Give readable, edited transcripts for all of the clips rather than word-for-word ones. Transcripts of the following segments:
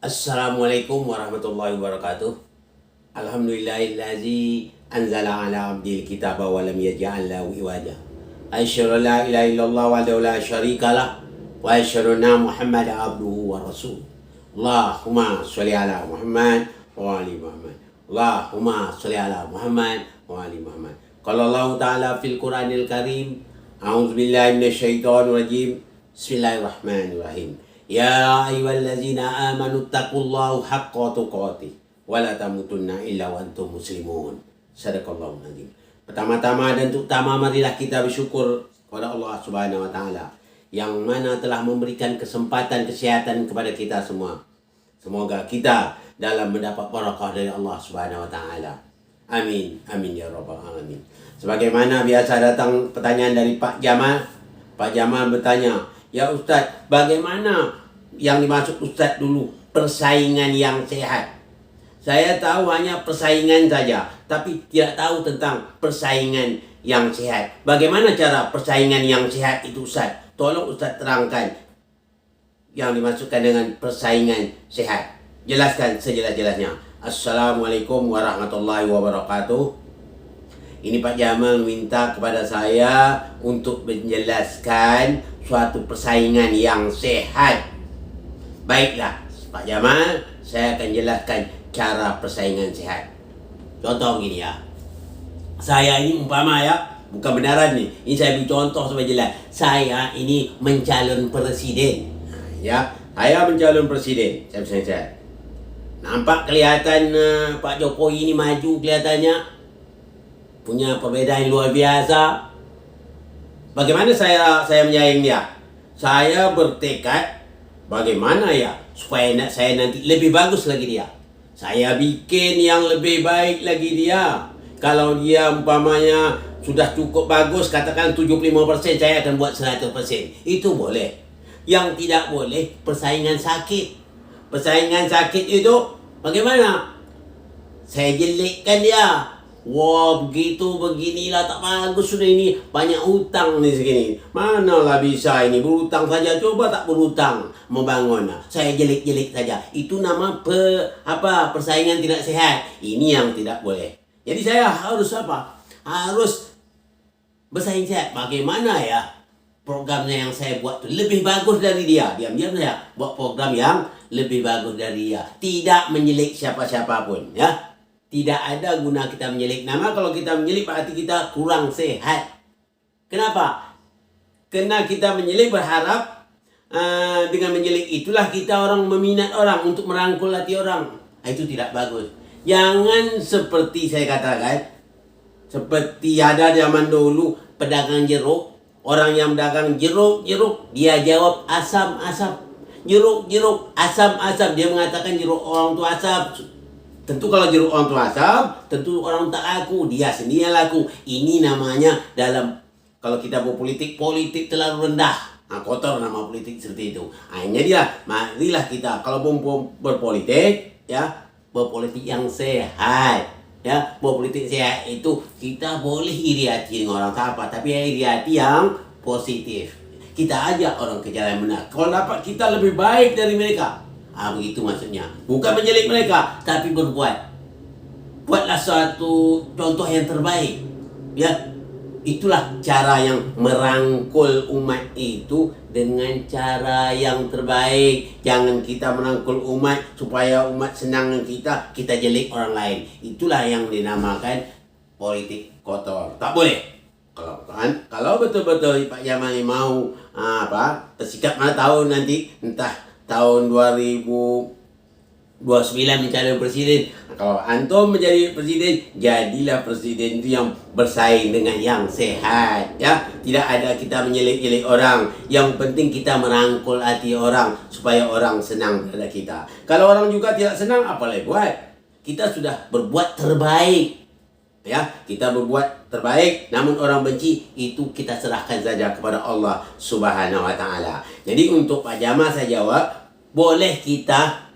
Assalamualaikum warahmatullahi wabarakatuh. Alhamdulillahillazi anzala ala abdil kitaba wa lam yaj'al lahu iwaja. Asyhadu an la ilaha illallah wa la syarika lah wa asyhadu anna Muhammadan abduhu wa rasul. Allahumma sholli ala Muhammad wa ali Muhammad. Allahumma sholli ala Muhammad wa ali Muhammad. Qala Allah Ta'ala fil Qur'anil Karim, a'udzubillahi minasyaitonir rajim. Bismillahirrahmanirrahim. Ya ayyuhallazina amanu taqullaha haqqa tuqatih wa la tamutunna illa wa antum muslimun. Sadaqallahu azim. Pertama-tama dan terutama marilah kita bersyukur kepada Allah Subhanahu wa taala yang mana telah memberikan kesempatan kesehatan kepada kita semua. Semoga kita dalam mendapat barakah dari Allah Subhanahu wa taala. Amin. Amin ya rabbal alamin. Sebagaimana biasa datang pertanyaan dari Pak Jamal. Pak Jamal bertanya, "Ya Ustaz, bagaimana yang dimaksud Ustaz dulu persaingan yang sehat?" Saya tahu hanya persaingan saja, tapi tidak tahu tentang persaingan yang sehat. Bagaimana cara persaingan yang sehat itu Ustaz? Tolong Ustaz terangkan yang dimaksudkan dengan persaingan sehat. Jelaskan sejelas-jelasnya. Assalamualaikum warahmatullahi wabarakatuh. Ini Pak Jamal minta kepada saya untuk menjelaskan suatu persaingan yang sehat. Baiklah, Pak Jamal, saya akan jelaskan cara persaingan sehat. Contoh begini ya. Saya ini umpama ya, bukan benaran nih. Ini saya beri contoh supaya jelas. Saya ini mencalon presiden. Ya, saya mencalon presiden. Saya. Nampak kelihatan Pak Jokowi ini maju kelihatannya. Punya perbedaan luar biasa. Bagaimana saya menyaing dia? Saya bertekad bagaimana ya supaya saya nanti lebih bagus lagi dia. Saya bikin yang lebih baik lagi dia. Kalau dia umpamanya sudah cukup bagus, katakan 75%, saya akan buat 100%. Itu boleh. Yang tidak boleh persaingan sakit. Persaingan sakit itu bagaimana? Saya jelekkan dia. Wah, begitu beginilah tak bagus sudah ini, banyak hutang nih segini. Manalah bisa ini berhutang saja, coba tak berhutang membangun. Saya jelek-jelek saja. Itu nama persaingan tidak sehat. Ini yang tidak boleh. Jadi saya harus apa? Harus bersaing sehat. Bagaimana ya programnya yang saya buat itu lebih bagus dari dia. Diam-diam saya buat program yang lebih bagus dari dia. Tidak menjelek siapa-siapa pun, ya. Tidak ada guna kita menyelik nama. Kalau kita menyelik berarti kita kurang sehat. Kenapa? Karena kita menyelik berharap dengan menyelik itulah kita orang meminat orang untuk merangkul hati orang. Itu tidak bagus. Jangan seperti saya katakan, seperti ada zaman dulu pedagang jeruk. Orang yang dagang jeruk, dia jawab asam-asam. Jeruk, asam-asam. Dia mengatakan jeruk orang tu asam. Tentu kalau jeruk orang tu asam, tentu orang tak laku. Dia sendiri yang laku. Ini namanya dalam, kalau kita berpolitik, politik terlalu rendah. Kotor nama politik seperti itu. Hanya dia, marilah kita kalau berpolitik, ya, berpolitik yang sehat. Ya, berpolitik sehat itu kita boleh iri hati dengan orang tak apa, tapi iri hati yang positif. Kita ajak orang ke jalan benar. Kalau dapat kita lebih baik dari mereka. Begitu maksudnya. Bukan menjelik mereka, tapi berbuat. Buatlah suatu contoh yang terbaik. Ya, itulah cara yang merangkul umat itu dengan cara yang terbaik. Jangan kita merangkul umat supaya umat senang dengan kita jelek orang lain. Itulah yang dinamakan politik kotor. Tak boleh. Kalau betul-betul Pak Jamal mau bersikap mana tahun nanti, entah tahun 2029 mencalon presiden. Kalau antum menjadi presiden, jadilah presiden itu yang bersaing dengan yang sehat, ya. Tidak ada kita menyelik-nyelik orang. Yang penting kita merangkul hati orang supaya orang senang pada kita. Kalau orang juga tidak senang, apa boleh buat? Kita sudah berbuat terbaik. Ya, kita berbuat terbaik, namun orang benci, itu kita serahkan saja kepada Allah Subhanahu wa taala. Jadi untuk Pak Jamal saya jawab, boleh kita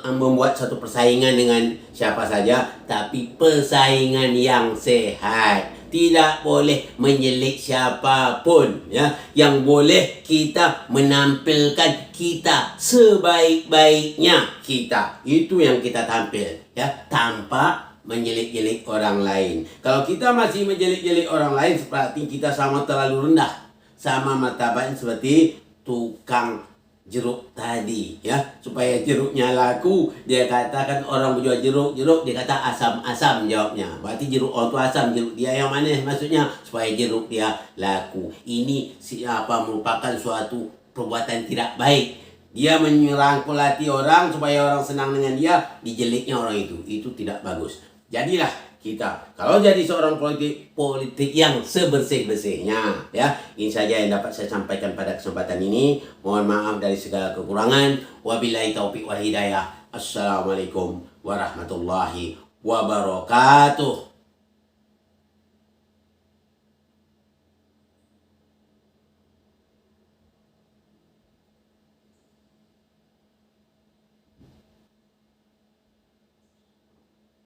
membuat satu persaingan dengan siapa saja, tapi persaingan yang sehat. tidak boleh menjelik siapapun, ya. Yang boleh kita menampilkan kita sebaik-baiknya kita. Itu yang kita tampil, ya, tanpa menjelik-jelik orang lain. Kalau kita masih menjelik-jelik orang lain, berarti kita sama terlalu rendah, sama martabatnya seperti tukang jeruk tadi, ya. Supaya jeruknya laku, dia katakan orang menjual jeruk, dia kata asam-asam, jawabnya. Berarti jeruk orang tu asam, jeruk dia yang manis, maksudnya supaya jeruk dia laku. Ini siapa merupakan suatu perbuatan tidak baik. Dia menyerangkul hati orang supaya orang senang dengan dia, dijeliknya orang itu tidak bagus. Jadilah kita, kalau jadi seorang politik yang sebersih-bersihnya, ya. Ini saja yang dapat saya sampaikan pada kesempatan ini. Mohon maaf dari segala kekurangan. Wabillahi taufiq wal hidayah. Assalamualaikum warahmatullahi wabarakatuh.